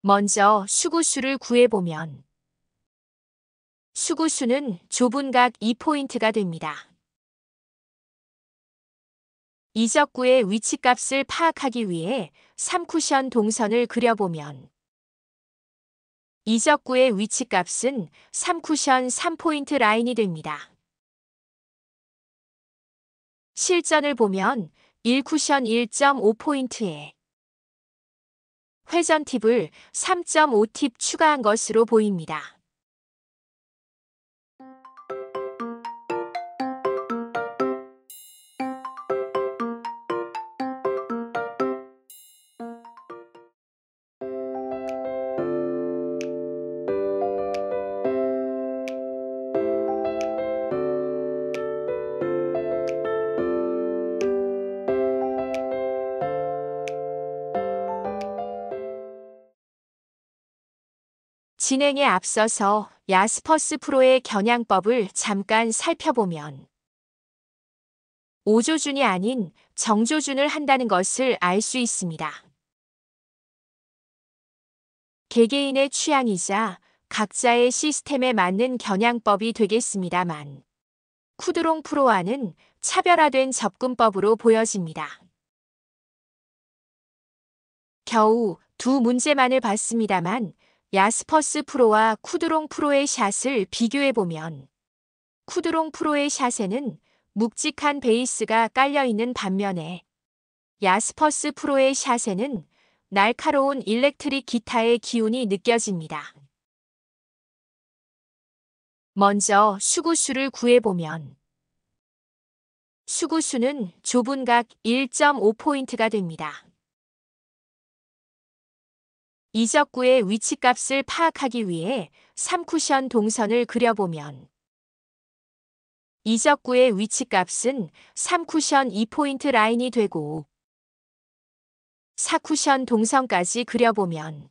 먼저 수구수를 구해보면 수구수는 좁은 각 2포인트가 됩니다. 이적구의 위치값을 파악하기 위해 3쿠션 동선을 그려보면 이적구의 위치값은 3쿠션 3포인트 라인이 됩니다. 실전을 보면 1쿠션 1.5포인트에 회전 팁을 3.5팁 추가한 것으로 보입니다. 진행에 앞서서 야스퍼스 프로의 겨냥법을 잠깐 살펴보면 오조준이 아닌 정조준을 한다는 것을 알 수 있습니다. 개개인의 취향이자 각자의 시스템에 맞는 겨냥법이 되겠습니다만 쿠드롱 프로와는 차별화된 접근법으로 보여집니다. 겨우 두 문제만을 봤습니다만 야스퍼스 프로와 쿠드롱 프로의 샷을 비교해보면 쿠드롱 프로의 샷에는 묵직한 베이스가 깔려있는 반면에 야스퍼스 프로의 샷에는 날카로운 일렉트릭 기타의 기운이 느껴집니다. 먼저 수구수를 구해보면 수구수는 좁은 각 1.5포인트가 됩니다. 이적구의 위치값을 파악하기 위해 3쿠션 동선을 그려보면 이적구의 위치값은 3쿠션 2포인트 라인이 되고 4쿠션 동선까지 그려보면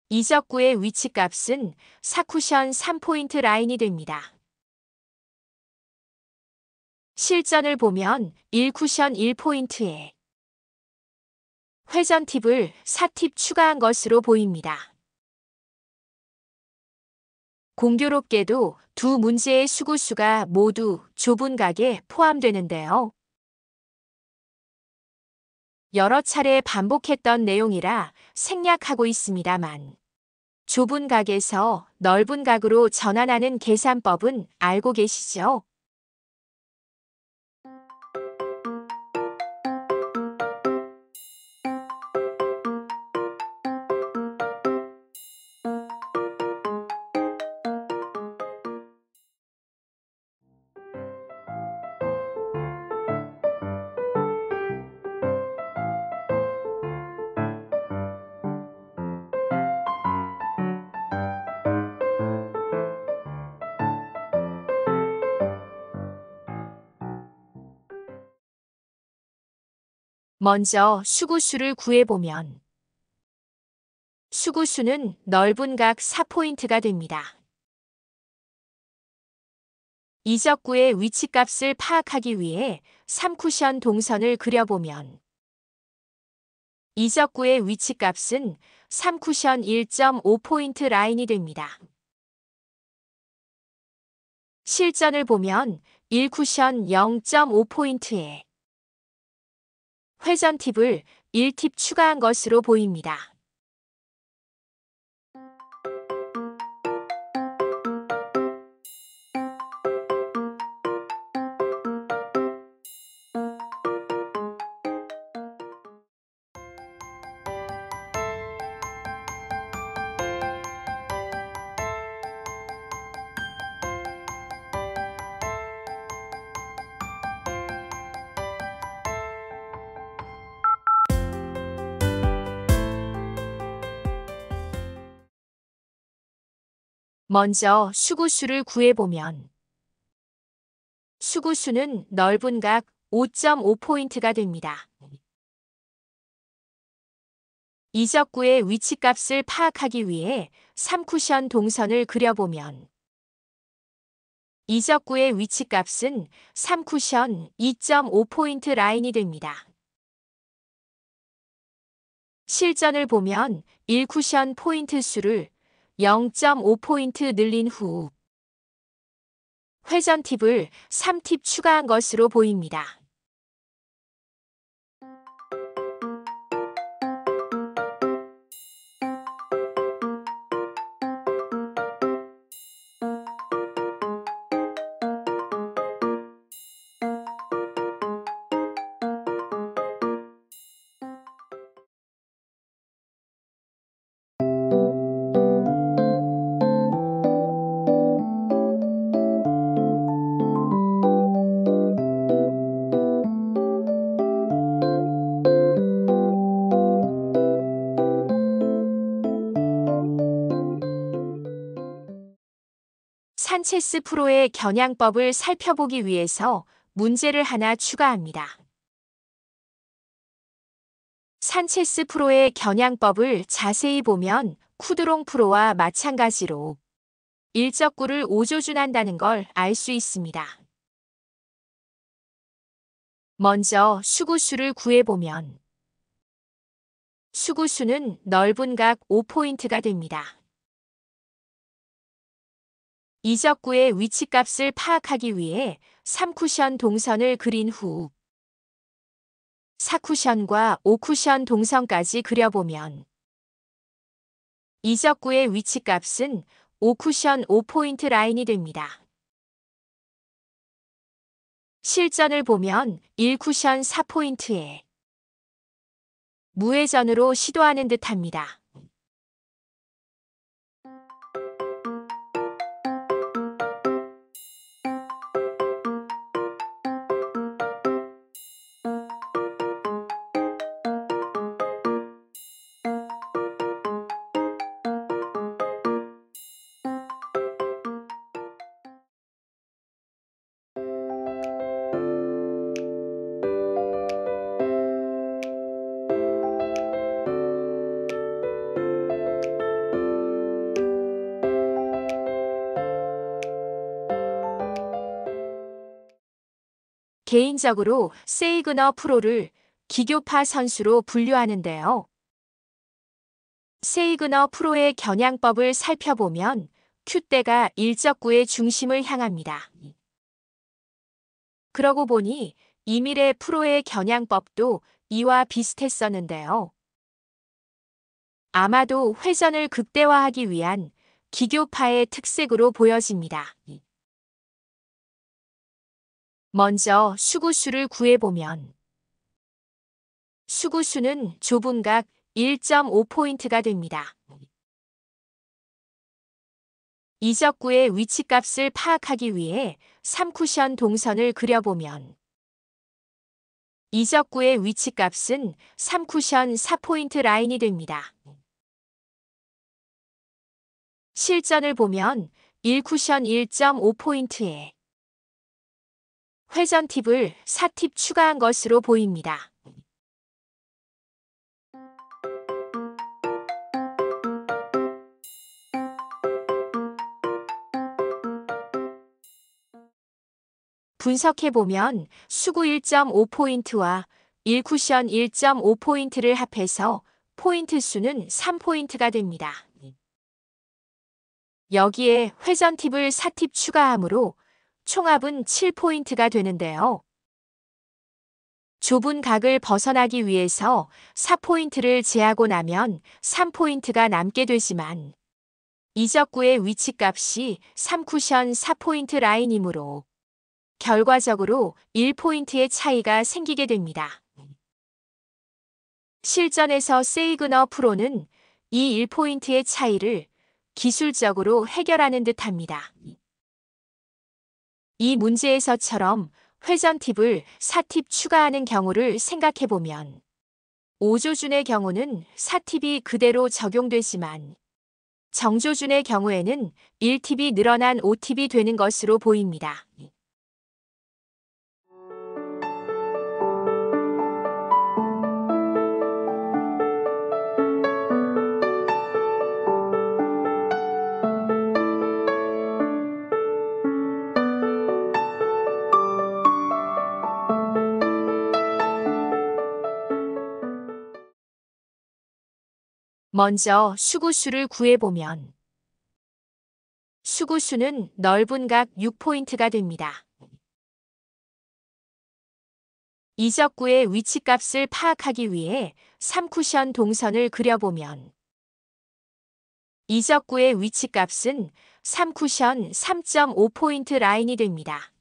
이적구의 위치값은 4쿠션 3포인트 라인이 됩니다. 실전을 보면 1쿠션 1포인트에 회전 팁을 4팁 추가한 것으로 보입니다. 공교롭게도 두 문제의 수구수가 모두 좁은 각에 포함되는데요. 여러 차례 반복했던 내용이라 생략하고 있습니다만 좁은 각에서 넓은 각으로 전환하는 계산법은 알고 계시죠? 먼저 수구수를 구해보면 수구수는 넓은 각 4포인트가 됩니다. 이적구의 위치값을 파악하기 위해 3쿠션 동선을 그려보면 이적구의 위치값은 3쿠션 1.5포인트 라인이 됩니다. 실전을 보면 1쿠션 0.5포인트에 회전 팁을 1팁 추가한 것으로 보입니다. 먼저 수구수를 구해보면 수구수는 넓은 각 5.5포인트가 됩니다. 이적구의 위치값을 파악하기 위해 3쿠션 동선을 그려보면 이적구의 위치값은 3쿠션 2.5포인트 라인이 됩니다. 실전을 보면 1쿠션 포인트 수를 0.5포인트 늘린 후 회전 팁을 3팁 추가한 것으로 보입니다. 산체스 프로의 겨냥법을 살펴보기 위해서 문제를 하나 추가합니다. 산체스 프로의 겨냥법을 자세히 보면 쿠드롱 프로와 마찬가지로 일적구를 5조준한다는 걸 알 수 있습니다. 먼저 수구수를 구해보면 수구수는 넓은 각 5포인트가 됩니다. 이적구의 위치값을 파악하기 위해 3쿠션 동선을 그린 후 4쿠션과 5쿠션 동선까지 그려보면 이적구의 위치값은 5쿠션 5포인트 라인이 됩니다. 실전을 보면 1쿠션 4포인트에 무회전으로 시도하는 듯합니다. 개인적으로 세이그너 프로를 기교파 선수로 분류하는데요. 세이그너 프로의 겨냥법을 살펴보면 큐대가 일적구의 중심을 향합니다. 그러고 보니 이밀의 프로의 겨냥법도 이와 비슷했었는데요. 아마도 회전을 극대화하기 위한 기교파의 특색으로 보여집니다. 먼저 수구수를 구해보면 수구수는 좁은 각 1.5포인트가 됩니다. 이적구의 위치값을 파악하기 위해 3쿠션 동선을 그려보면 이적구의 위치값은 3쿠션 4포인트 라인이 됩니다. 실전을 보면 1쿠션 1.5포인트에 회전 팁을 4팁 추가한 것으로 보입니다. 분석해보면 수구 1.5포인트와 1쿠션 1.5포인트를 합해서 포인트 수는 3포인트가 됩니다. 여기에 회전 팁을 4팁 추가하므로 총합은 7포인트가 되는데요. 좁은 각을 벗어나기 위해서 4포인트를 제하고 나면 3포인트가 남게 되지만 이적구의 위치값이 3쿠션 4포인트 라인이므로 결과적으로 1포인트의 차이가 생기게 됩니다. 실전에서 세이그너 프로는 이 1포인트의 차이를 기술적으로 해결하는 듯합니다. 이 문제에서처럼 회전 팁을 4팁 추가하는 경우를 생각해보면 5조준의 경우는 4팁이 그대로 적용되지만 정조준의 경우에는 1팁이 늘어난 5팁이 되는 것으로 보입니다. 먼저 수구수를 구해보면 수구수는 넓은 각 6포인트가 됩니다. 이적구의 위치값을 파악하기 위해 3쿠션 동선을 그려보면 이적구의 위치값은 3쿠션 3.5포인트 라인이 됩니다.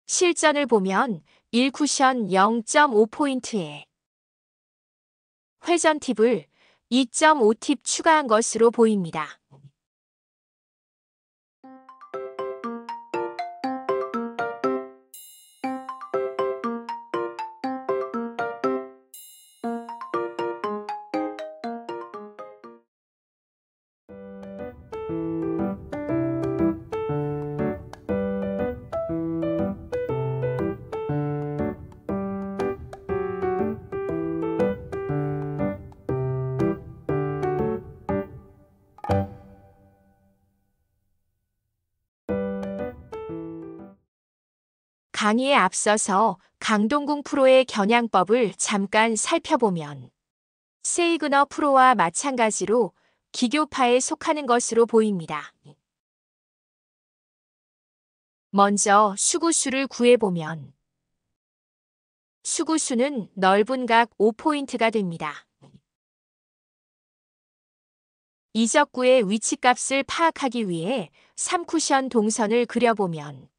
실전을 보면 1쿠션 0.5포인트에 회전 팁을 2.5팁 추가한 것으로 보입니다. 강의에 앞서서 강동궁 프로의 겨냥법을 잠깐 살펴보면 세이그너 프로와 마찬가지로 기교파에 속하는 것으로 보입니다. 먼저 수구수를 구해보면 수구수는 넓은 각 5포인트가 됩니다. 이적구의 위치값을 파악하기 위해 3쿠션 동선을 그려보면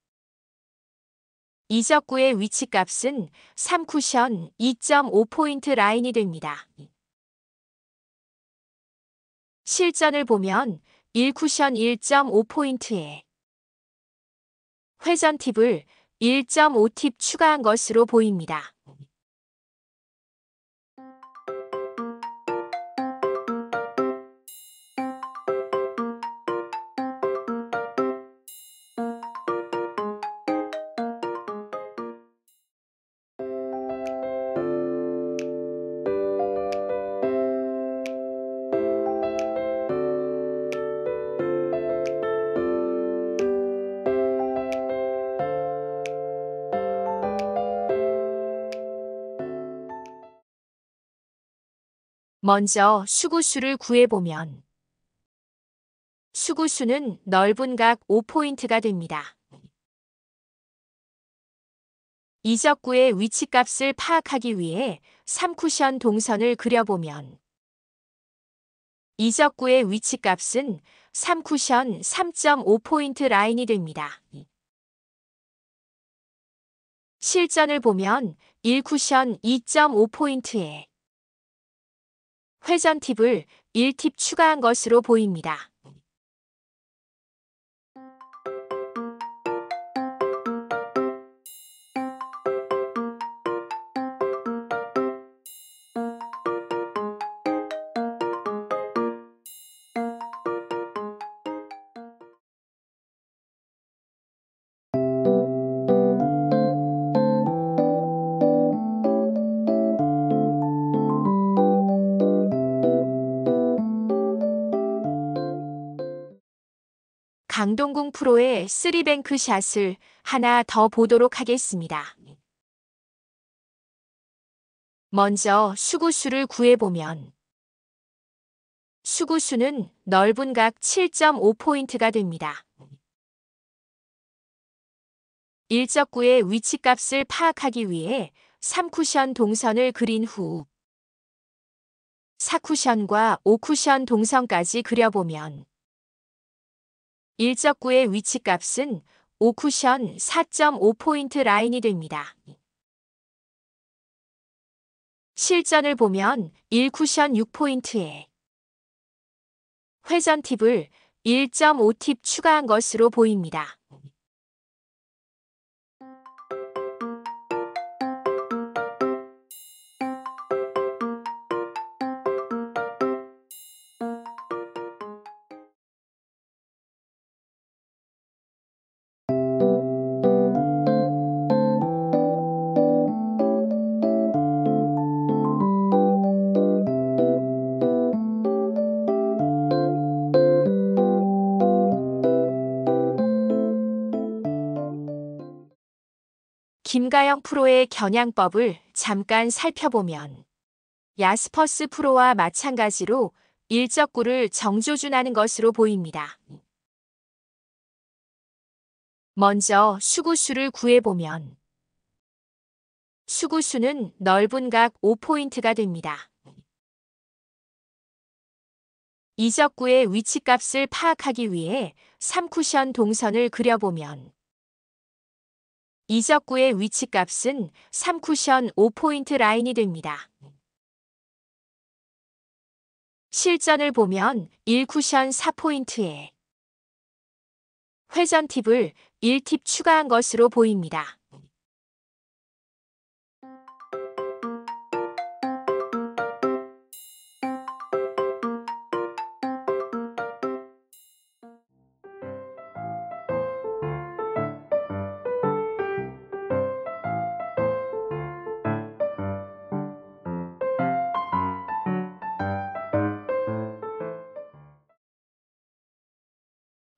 이적구의 위치값은 3쿠션 2.5포인트 라인이 됩니다. 실전을 보면 1쿠션 1.5포인트에 회전 팁을 1.5팁 추가한 것으로 보입니다. 먼저 수구수를 구해보면 수구수는 넓은 각 5포인트가 됩니다. 이적구의 위치값을 파악하기 위해 3쿠션 동선을 그려보면 이적구의 위치값은 3쿠션 3.5포인트 라인이 됩니다. 실전을 보면 1쿠션 2.5포인트에 회전 팁을 1팁 추가한 것으로 보입니다. 강동궁 프로의 3뱅크 샷을 하나 더 보도록 하겠습니다. 먼저 수구수를 구해보면 수구수는 넓은 각 7.5포인트가 됩니다. 일적구의 위치값을 파악하기 위해 3쿠션 동선을 그린 후 4쿠션과 5쿠션 동선까지 그려보면 일적구의 위치값은 5쿠션 4.5포인트 라인이 됩니다. 실전을 보면 1쿠션 6포인트에 회전 팁을 1.5팁 추가한 것으로 보입니다. 김가영 프로의 겨냥법을 잠깐 살펴보면 야스퍼스 프로와 마찬가지로 일적구를 정조준하는 것으로 보입니다. 먼저 수구수를 구해보면 수구수는 넓은 각 5포인트가 됩니다. 이적구의 위치값을 파악하기 위해 3쿠션 동선을 그려보면 이적구의 위치값은 3쿠션 5포인트 라인이 됩니다. 실전을 보면 1쿠션 4포인트에 회전 팁을 1팁 추가한 것으로 보입니다.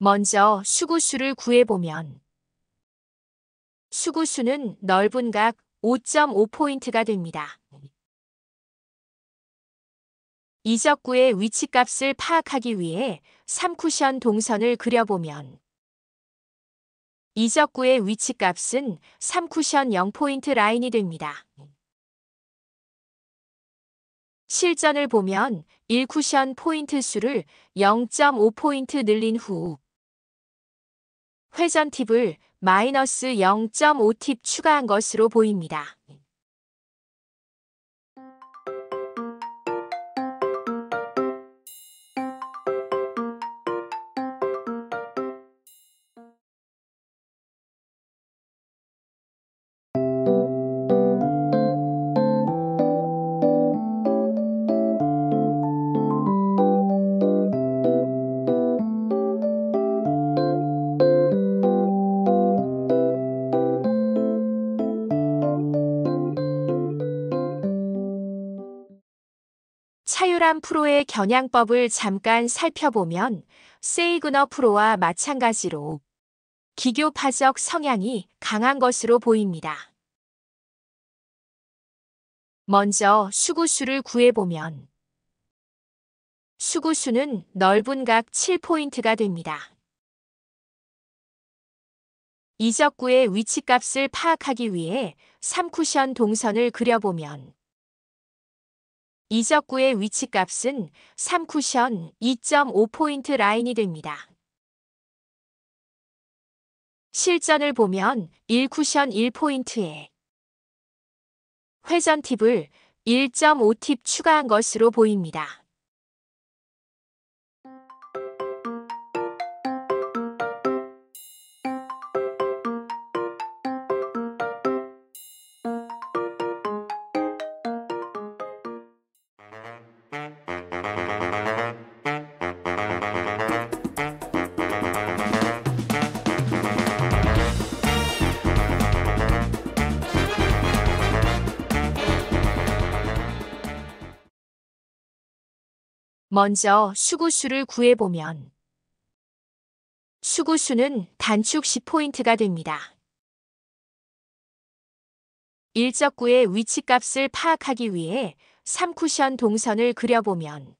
먼저 수구수를 구해보면 수구수는 넓은 각 5.5포인트가 됩니다. 이적구의 위치값을 파악하기 위해 3쿠션 동선을 그려보면 이적구의 위치값은 3쿠션 0포인트 라인이 됩니다. 실전을 보면 1쿠션 포인트 수를 0.5포인트 늘린 후 회전 팁을 마이너스 0.5팁 추가한 것으로 보입니다. 차유람 프로의 겨냥법을 잠깐 살펴보면 세이그너 프로와 마찬가지로 기교파적 성향이 강한 것으로 보입니다. 먼저 수구수를 구해보면 수구수는 넓은 각 7포인트가 됩니다. 이적구의 위치값을 파악하기 위해 3쿠션 동선을 그려보면 이적구의 위치값은 3쿠션 2.5포인트 라인이 됩니다. 실전을 보면 1쿠션 1포인트에 회전 팁을 1.5팁 추가한 것으로 보입니다. 먼저 수구수를 구해보면 수구수는 단축 10포인트가 됩니다. 일적구의 위치값을 파악하기 위해 3쿠션 동선을 그려보면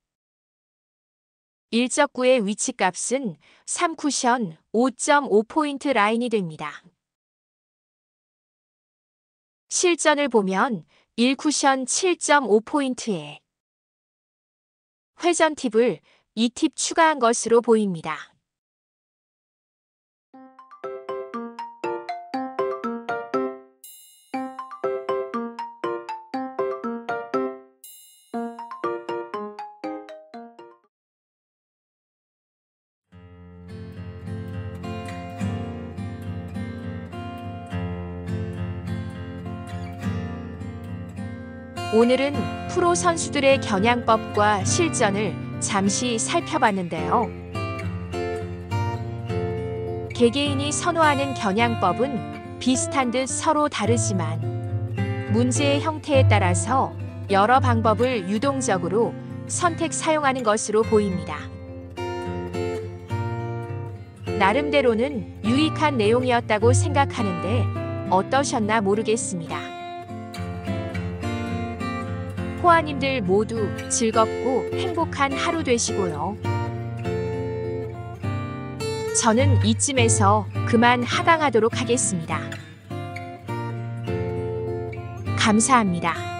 일적구의 위치값은 3쿠션 5.5포인트 라인이 됩니다. 실전을 보면 1쿠션 7.5포인트에 회전 팁을 2팁 추가한 것으로 보입니다. 오늘은 프로 선수들의 겨냥법과 실전을 잠시 살펴봤는데요. 개개인이 선호하는 겨냥법은 비슷한 듯 서로 다르지만 문제의 형태에 따라서 여러 방법을 유동적으로 선택 사용하는 것으로 보입니다. 나름대로는 유익한 내용이었다고 생각하는데 어떠셨나 모르겠습니다. 호아님들 모두 즐겁고 행복한 하루 되시고요. 저는 이쯤에서 그만 하강하도록 하겠습니다. 감사합니다.